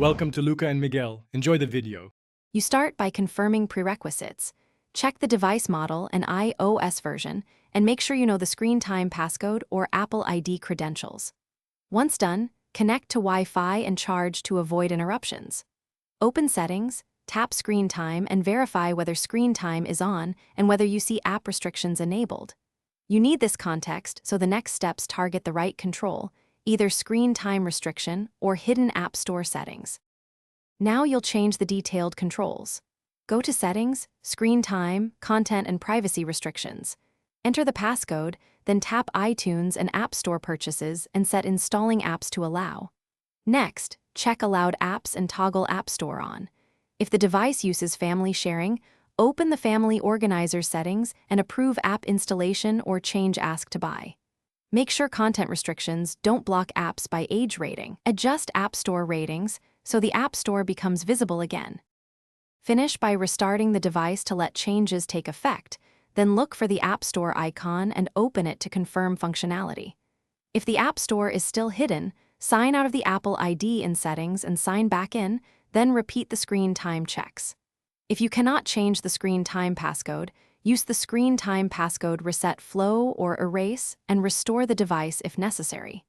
Welcome to Luca and Miguel. Enjoy the video. You start by confirming prerequisites. Check the device model and iOS version, and make sure you know the screen time passcode or Apple ID credentials. Once done, connect to Wi-Fi and charge to avoid interruptions. Open Settings, tap Screen Time, and verify whether screen time is on and whether you see app restrictions enabled. You need this context so the next steps target the right control, either screen time restriction or hidden App Store settings. Now you'll change the detailed controls. Go to Settings, Screen Time, Content and Privacy Restrictions. Enter the passcode, then tap iTunes and App Store purchases and set Installing Apps to Allow. Next, check Allowed Apps and toggle App Store on. If the device uses family sharing, open the Family Organizer settings and approve app installation or change Ask to Buy. Make sure content restrictions don't block apps by age rating. Adjust App Store ratings so the App Store becomes visible again. Finish by restarting the device to let changes take effect, then look for the App Store icon and open it to confirm functionality. If the App Store is still hidden, sign out of the Apple ID in Settings and sign back in, then repeat the screen time checks. If you cannot change the screen time passcode, use the Screen Time Passcode Reset Flow or Erase and restore the device if necessary.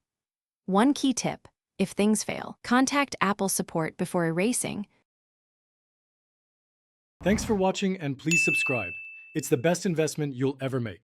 One key tip: if things fail, contact Apple support before erasing. Thanks for watching and please subscribe. It's the best investment you'll ever make.